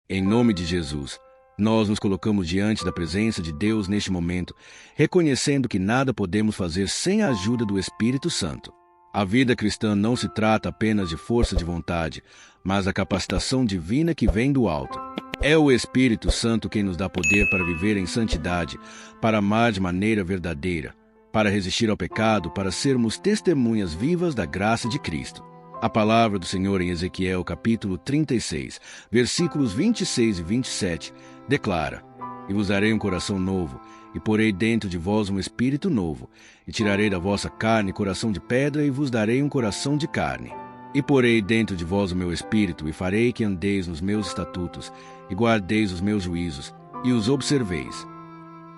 Em nome de Jesus, nós nos colocamos diante da presença de Deus neste momento, reconhecendo que nada podemos fazer sem a ajuda do Espírito Santo. A vida cristã não se trata apenas de força de vontade, mas da capacitação divina que vem do alto. É o Espírito Santo quem nos dá poder para viver em santidade, para amar de maneira verdadeira, para resistir ao pecado, para sermos testemunhas vivas da graça de Cristo. A palavra do Senhor em Ezequiel, capítulo 36, versículos 26 e 27, declara: E vos darei um coração novo, e porei dentro de vós um espírito novo, e tirarei da vossa carne coração de pedra, e vos darei um coração de carne. E porei dentro de vós o meu espírito, e farei que andeis nos meus estatutos, e guardeis os meus juízos, e os observeis.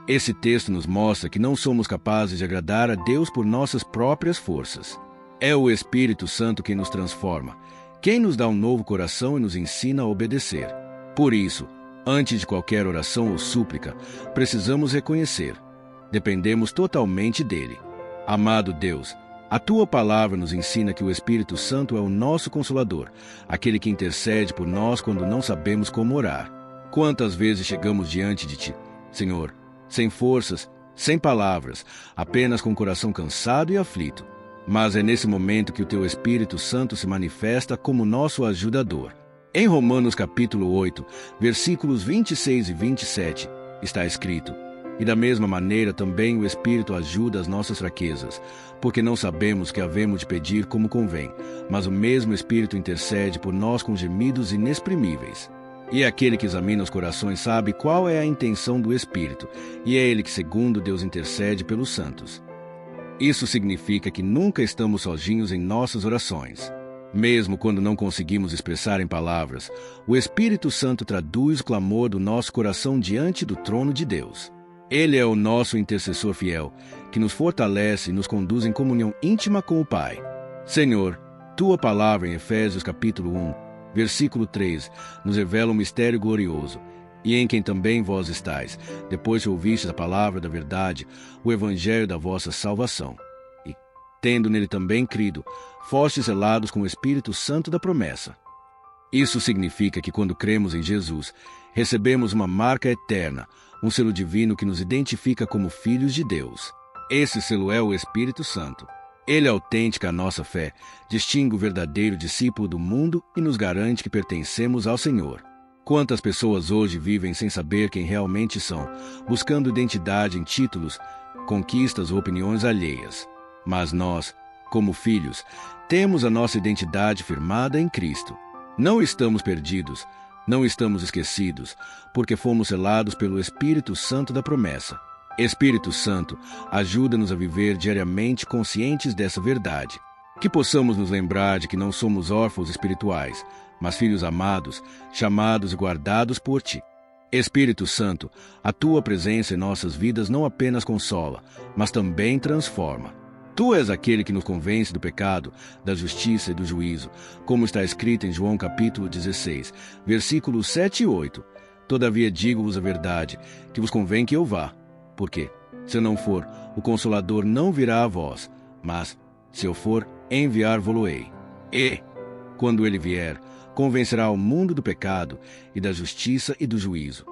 Esse texto nos mostra que não somos capazes de agradar a Deus por nossas próprias forças. É o Espírito Santo quem nos transforma, quem nos dá um novo coração e nos ensina a obedecer. Por isso, antes de qualquer oração ou súplica, precisamos reconhecer: dependemos totalmente dele. Amado Deus, a tua palavra nos ensina que o Espírito Santo é o nosso Consolador, aquele que intercede por nós quando não sabemos como orar. Quantas vezes chegamos diante de ti, Senhor, sem forças, sem palavras, apenas com o coração cansado e aflito. Mas é nesse momento que o teu Espírito Santo se manifesta como nosso ajudador. Em Romanos capítulo 8, versículos 26 e 27, está escrito: E da mesma maneira também o Espírito ajuda as nossas fraquezas, porque não sabemos o que havemos de pedir como convém, mas o mesmo Espírito intercede por nós com gemidos inexprimíveis. E aquele que examina os corações sabe qual é a intenção do Espírito, e é ele que, segundo Deus, intercede pelos santos. Isso significa que nunca estamos sozinhos em nossas orações. Mesmo quando não conseguimos expressar em palavras, o Espírito Santo traduz o clamor do nosso coração diante do trono de Deus. Ele é o nosso intercessor fiel, que nos fortalece e nos conduz em comunhão íntima com o Pai. Senhor, tua palavra em Efésios capítulo 1, versículo 3, nos revela um mistério glorioso, e em quem também vós estáis, depois que ouvistes a palavra da verdade, o evangelho da vossa salvação. E, tendo nele também crido, fostes selados com o Espírito Santo da promessa. Isso significa que quando cremos em Jesus, recebemos uma marca eterna, um selo divino que nos identifica como filhos de Deus. Esse selo é o Espírito Santo. Ele autentica a nossa fé, distingue o verdadeiro discípulo do mundo e nos garante que pertencemos ao Senhor. Quantas pessoas hoje vivem sem saber quem realmente são, buscando identidade em títulos, conquistas ou opiniões alheias. Mas nós, como filhos, temos a nossa identidade firmada em Cristo. Não estamos perdidos, não estamos esquecidos, porque fomos selados pelo Espírito Santo da promessa. Espírito Santo, ajuda-nos a viver diariamente conscientes dessa verdade. Que possamos nos lembrar de que não somos órfãos espirituais, mas filhos amados, chamados e guardados por ti. Espírito Santo, a tua presença em nossas vidas não apenas consola, mas também transforma. Tu és aquele que nos convence do pecado, da justiça e do juízo, como está escrito em João capítulo 16, versículos 7 e 8. Todavia digo-vos a verdade, que vos convém que eu vá. Porque, se eu não for, o Consolador não virá a vós, mas, se eu for, enviar-vos-ei. E, quando ele vier, convencerá o mundo do pecado e da justiça e do juízo.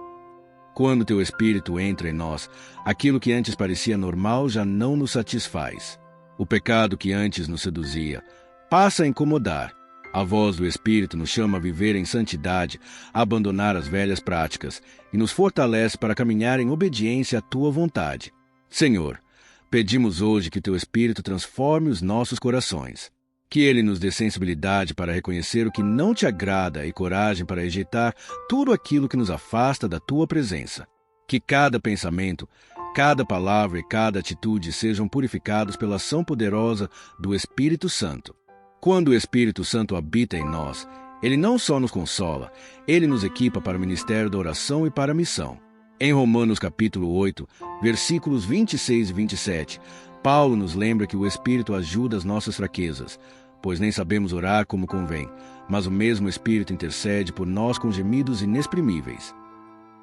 Quando teu Espírito entra em nós, aquilo que antes parecia normal já não nos satisfaz. O pecado que antes nos seduzia passa a incomodar. A voz do Espírito nos chama a viver em santidade, a abandonar as velhas práticas e nos fortalece para caminhar em obediência à tua vontade. Senhor, pedimos hoje que teu Espírito transforme os nossos corações. Que ele nos dê sensibilidade para reconhecer o que não te agrada e coragem para rejeitar tudo aquilo que nos afasta da tua presença. Que cada pensamento, cada palavra e cada atitude sejam purificados pela ação poderosa do Espírito Santo. Quando o Espírito Santo habita em nós, ele não só nos consola, ele nos equipa para o ministério da oração e para a missão. Em Romanos capítulo 8, versículos 26 e 27, Paulo nos lembra que o Espírito ajuda as nossas fraquezas, pois nem sabemos orar como convém, mas o mesmo Espírito intercede por nós com gemidos inexprimíveis.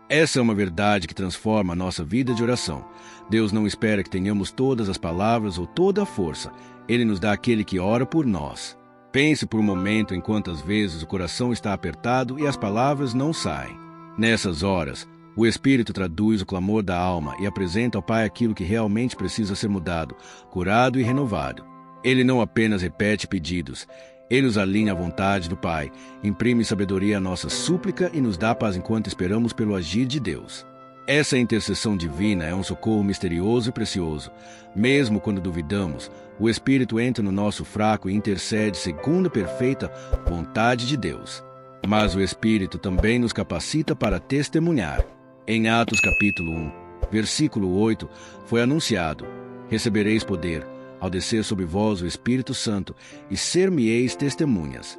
Essa é uma verdade que transforma a nossa vida de oração. Deus não espera que tenhamos todas as palavras ou toda a força. Ele nos dá aquele que ora por nós. Pense por um momento em quantas vezes o coração está apertado e as palavras não saem. Nessas horas, o Espírito traduz o clamor da alma e apresenta ao Pai aquilo que realmente precisa ser mudado, curado e renovado. Ele não apenas repete pedidos, ele os alinha à vontade do Pai, imprime sabedoria à nossa súplica e nos dá paz enquanto esperamos pelo agir de Deus. Essa intercessão divina é um socorro misterioso e precioso. Mesmo quando duvidamos, o Espírito entra no nosso fraco e intercede segundo a perfeita vontade de Deus. Mas o Espírito também nos capacita para testemunhar. Em Atos capítulo 1, versículo 8, foi anunciado: recebereis poder, ao descer sobre vós o Espírito Santo, e ser-me-eis testemunhas.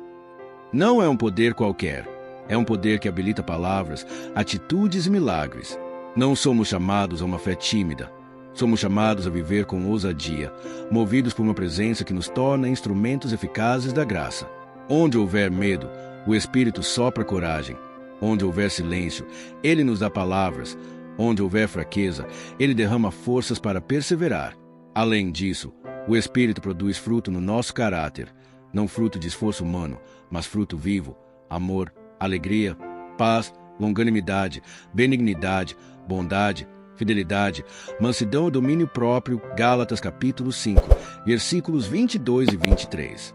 Não é um poder qualquer, é um poder que habilita palavras, atitudes e milagres. Não somos chamados a uma fé tímida. Somos chamados a viver com ousadia, movidos por uma presença que nos torna instrumentos eficazes da graça. Onde houver medo, o Espírito sopra coragem. Onde houver silêncio, Ele nos dá palavras. Onde houver fraqueza, Ele derrama forças para perseverar. Além disso, o Espírito produz fruto no nosso caráter, não fruto de esforço humano, mas fruto vivo, amor, alegria, paz, longanimidade, benignidade, bondade, fidelidade, mansidão e domínio próprio. Gálatas capítulo 5, versículos 22 e 23.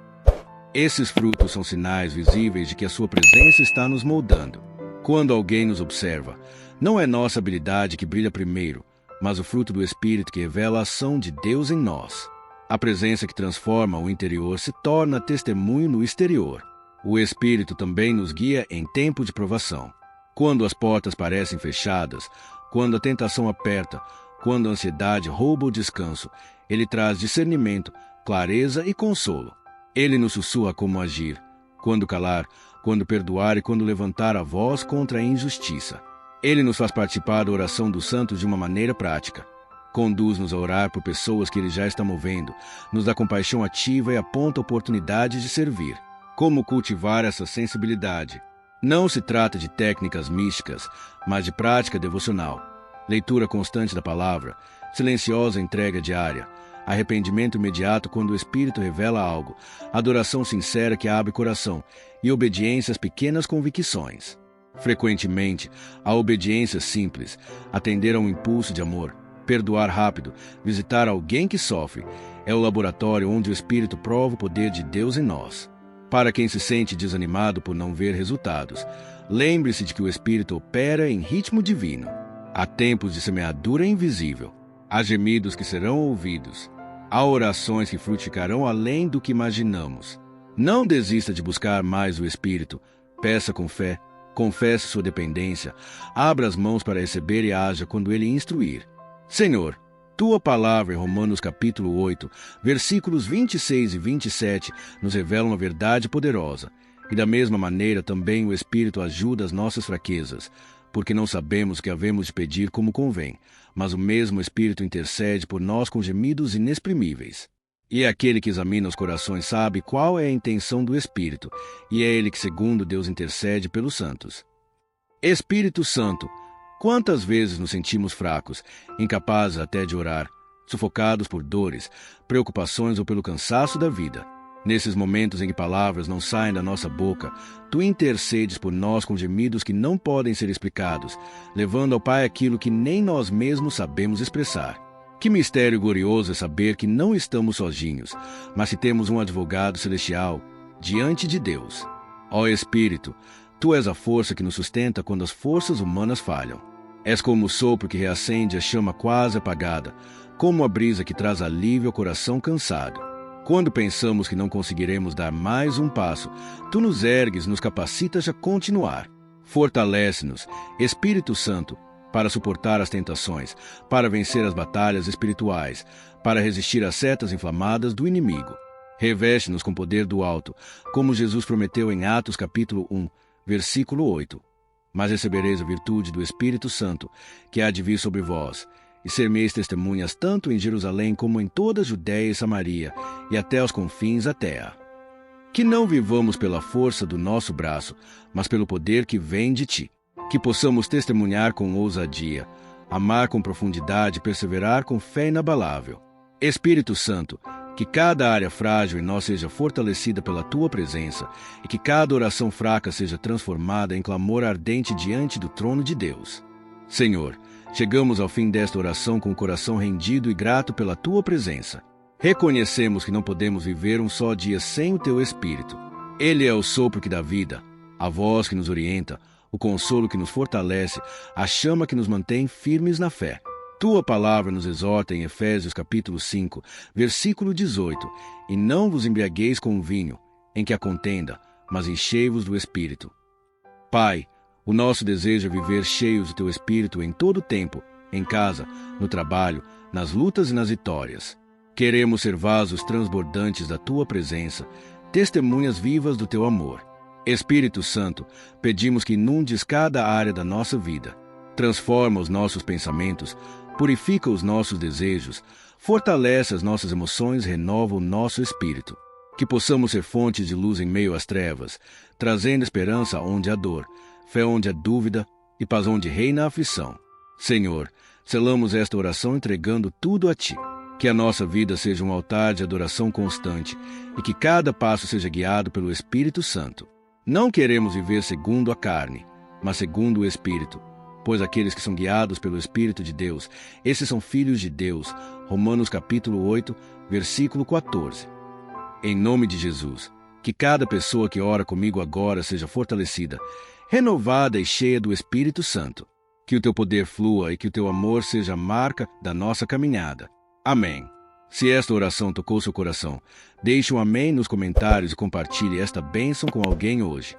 Esses frutos são sinais visíveis de que a sua presença está nos moldando. Quando alguém nos observa, não é nossa habilidade que brilha primeiro, mas o fruto do Espírito que revela a ação de Deus em nós. A presença que transforma o interior se torna testemunho no exterior. O Espírito também nos guia em tempo de provação. Quando as portas parecem fechadas, quando a tentação aperta, quando a ansiedade rouba o descanso, Ele traz discernimento, clareza e consolo. Ele nos sussurra como agir, quando calar, quando perdoar e quando levantar a voz contra a injustiça. Ele nos faz participar da oração dos santos de uma maneira prática. Conduz-nos a orar por pessoas que Ele já está movendo, nos dá compaixão ativa e aponta oportunidades de servir. Como cultivar essa sensibilidade? Não se trata de técnicas místicas, mas de prática devocional. Leitura constante da palavra, silenciosa entrega diária, arrependimento imediato quando o Espírito revela algo, adoração sincera que abre coração e obediência às pequenas convicções. Frequentemente, a obediência simples, atender a um impulso de amor, perdoar rápido, visitar alguém que sofre, é o laboratório onde o Espírito prova o poder de Deus em nós. Para quem se sente desanimado por não ver resultados, lembre-se de que o Espírito opera em ritmo divino. Há tempos de semeadura invisível. Há gemidos que serão ouvidos. Há orações que frutificarão além do que imaginamos. Não desista de buscar mais o Espírito. Peça com fé. Confesse sua dependência. Abra as mãos para receber e haja quando Ele instruir. Senhor, Tua palavra em Romanos capítulo 8, versículos 26 e 27, nos revela uma verdade poderosa. E da mesma maneira também o Espírito ajuda as nossas fraquezas, porque não sabemos o que havemos de pedir como convém, mas o mesmo Espírito intercede por nós com gemidos inexprimíveis. E aquele que examina os corações sabe qual é a intenção do Espírito, e é Ele que, segundo Deus, intercede pelos santos. Espírito Santo, quantas vezes nos sentimos fracos, incapazes até de orar, sufocados por dores, preocupações ou pelo cansaço da vida? Nesses momentos em que palavras não saem da nossa boca, Tu intercedes por nós com gemidos que não podem ser explicados, levando ao Pai aquilo que nem nós mesmos sabemos expressar. Que mistério glorioso é saber que não estamos sozinhos, mas que temos um advogado celestial diante de Deus. Ó Espírito, Tu és a força que nos sustenta quando as forças humanas falham. És como o sopro que reacende a chama quase apagada, como a brisa que traz alívio ao coração cansado. Quando pensamos que não conseguiremos dar mais um passo, Tu nos ergues e nos capacitas a continuar. Fortalece-nos, Espírito Santo, para suportar as tentações, para vencer as batalhas espirituais, para resistir às setas inflamadas do inimigo. Reveste-nos com poder do alto, como Jesus prometeu em Atos capítulo 1, versículo 8. Mas recebereis a virtude do Espírito Santo, que há de vir sobre vós, e ser-me-eis testemunhas tanto em Jerusalém como em toda a Judéia e Samaria, e até aos confins da terra. Que não vivamos pela força do nosso braço, mas pelo poder que vem de Ti. Que possamos testemunhar com ousadia, amar com profundidade e perseverar com fé inabalável. Espírito Santo, que cada área frágil em nós seja fortalecida pela Tua presença e que cada oração fraca seja transformada em clamor ardente diante do trono de Deus. Senhor, chegamos ao fim desta oração com o coração rendido e grato pela Tua presença. Reconhecemos que não podemos viver um só dia sem o Teu Espírito. Ele é o sopro que dá vida, a voz que nos orienta, o consolo que nos fortalece, a chama que nos mantém firmes na fé. Tua palavra nos exorta em Efésios capítulo 5, versículo 18, e não vos embriagueis com o vinho, em que há contenda, mas enchei-vos do Espírito. Pai, o nosso desejo é viver cheios do Teu Espírito em todo o tempo, em casa, no trabalho, nas lutas e nas vitórias. Queremos ser vasos transbordantes da Tua presença, testemunhas vivas do Teu amor. Espírito Santo, pedimos que inundes cada área da nossa vida. Transforma os nossos pensamentos, purifica os nossos desejos, fortalece as nossas emoções, renova o nosso espírito. Que possamos ser fontes de luz em meio às trevas, trazendo esperança onde há dor, fé onde há dúvida e paz onde reina a aflição. Senhor, selamos esta oração entregando tudo a Ti. Que a nossa vida seja um altar de adoração constante e que cada passo seja guiado pelo Espírito Santo. Não queremos viver segundo a carne, mas segundo o Espírito, pois aqueles que são guiados pelo Espírito de Deus, esses são filhos de Deus. Romanos capítulo 8, versículo 14. Em nome de Jesus, que cada pessoa que ora comigo agora seja fortalecida, renovada e cheia do Espírito Santo. Que o Teu poder flua e que o Teu amor seja a marca da nossa caminhada. Amém. Se esta oração tocou seu coração, deixe um amém nos comentários e compartilhe esta bênção com alguém hoje.